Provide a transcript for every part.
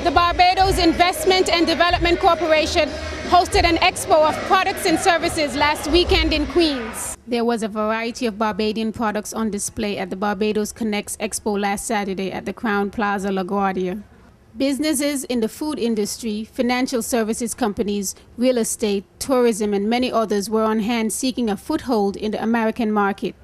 The Barbados Investment and Development Corporation hosted an expo of products and services last weekend in Queens. There was a variety of Barbadian products on display at the Barbados Connects Expo last Saturday at the Crowne Plaza LaGuardia. Businesses in the food industry, financial services companies, real estate, tourism, and many others were on hand seeking a foothold in the American market.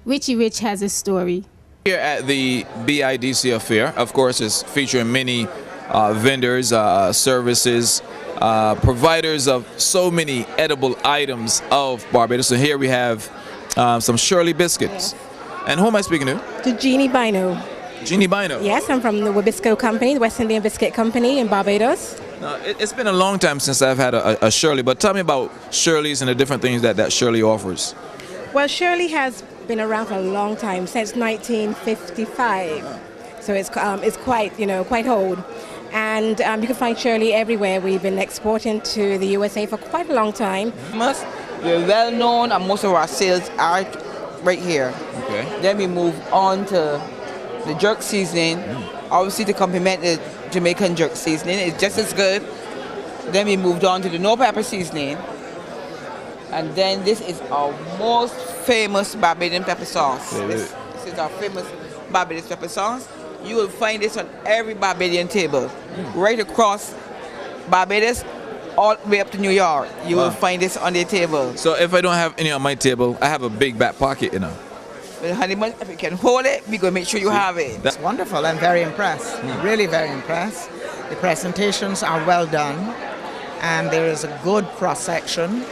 Richie Rich has a story. Here at the BIDC affair, of course, is featuring many vendors, services, providers of so many edible items of Barbados. So here we have some Shirley biscuits. And who am I speaking to? To Jeannie Bino. Jeannie Bino? Yes, I'm from the Wabisco Company, the West Indian Biscuit Company in Barbados. Now, it's been a long time since I've had a Shirley, but tell me about Shirley's and the different things that Shirley offers. Well, Shirley has been around for a long time, since 1955. So it's quite, quite old. And you can find Shirley everywhere. We've been exporting to the USA for quite a long time. We're well known and most of our sales are right here. Okay. Then we move on to the jerk seasoning. Obviously to complement the Jamaican jerk seasoning, it's just as good. Then we moved on to the no pepper seasoning. And then this is our most famous Barbadian pepper sauce. This is our famous Barbados pepper sauce. You will find this on every Barbadian table. Right across Barbados, all the way up to New York. You will find this on the table. So if I don't have any on my table, I have a big back pocket, Well, honeymoon, if you can hold it, we're going to make sure you have it. That's wonderful. I'm very impressed. Really very impressed. The presentations are well done, and there is a good cross-section.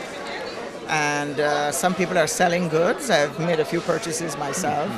And some people are selling goods. I've made a few purchases myself,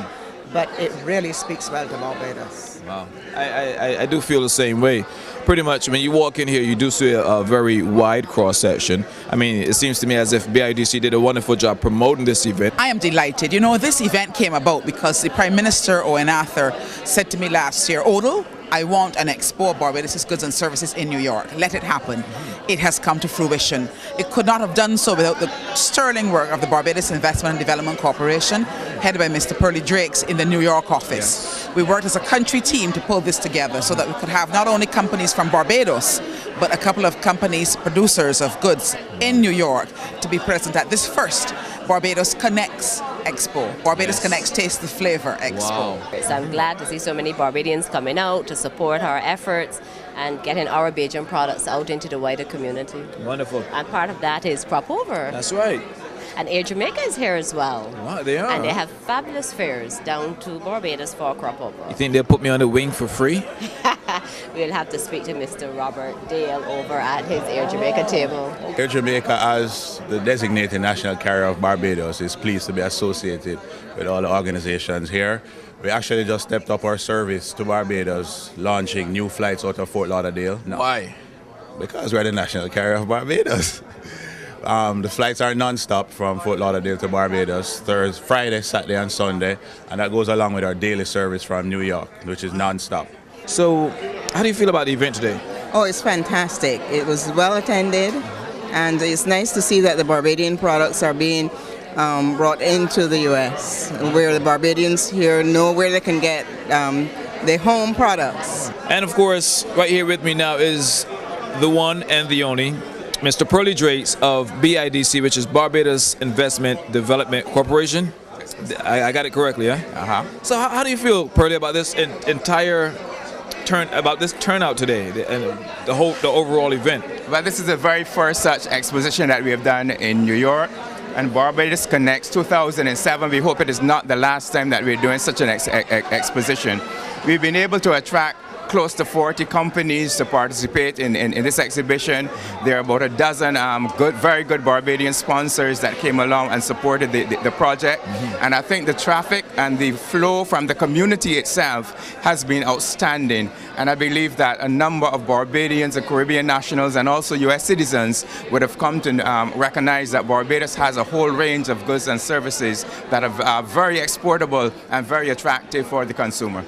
but it really speaks well to Barbados. Wow. I do feel the same way. Pretty much when you walk in here, you do see a very wide cross-section. I mean, it seems to me as if BIDC did a wonderful job promoting this event. I am delighted. This event came about because the Prime Minister, Owen Arthur, said to me last year, Odell, I want an expo of Barbados' goods and services in New York. Let it happen. It has come to fruition. It could not have done so without the sterling work of the Barbados Investment and Development Corporation, headed by Mr. Pearly Drakes in the New York office. We worked as a country team to pull this together so that we could have not only companies from Barbados, but a couple of companies, producers of goods in New York, to be present at this first Barbados Connects Expo. Barbados Connects Taste the Flavor Expo. Wow. So I'm glad to see so many Barbadians coming out to support our efforts and getting our Bajan products out into the wider community. Wonderful. And part of that is Crop Over. That's right. And Air Jamaica is here as well. Wow, they are. And they have fabulous fairs down to Barbados for Crop Over. You think they'll put me on the wing for free? We'll have to speak to Mr. Robert Dale over at his Air Jamaica table. Air Jamaica, as the designated national carrier of Barbados, is pleased to be associated with all the organizations here. We actually just stepped up our service to Barbados, launching new flights out of Fort Lauderdale. Why? Because we're the national carrier of Barbados. The flights are non-stop from Fort Lauderdale to Barbados, Thursday, Friday, Saturday and Sunday, and that goes along with our daily service from New York, which is non-stop. So, how do you feel about the event today? Oh, it's fantastic. It was well attended, and it's nice to see that the Barbadian products are being brought into the U.S., where the Barbadians here know where they can get their home products. And of course, right here with me now is the one and the only Mr. Pearly Drakes of BIDC, which is Barbados Investment Development Corporation. I got it correctly, yeah? So how do you feel, Pearly, about this about this turnout today and the overall event? Well, this is the very first such exposition that we have done in New York, and Barbados Connects 2007. We hope it is not the last time that we're doing such an exposition. We've been able to attract close to 40 companies to participate in this exhibition. There are about a dozen very good Barbadian sponsors that came along and supported the project. And I think the traffic and the flow from the community itself has been outstanding. And I believe that a number of Barbadians and Caribbean nationals and also US citizens would have come to recognize that Barbados has a whole range of goods and services that are very exportable and very attractive for the consumer.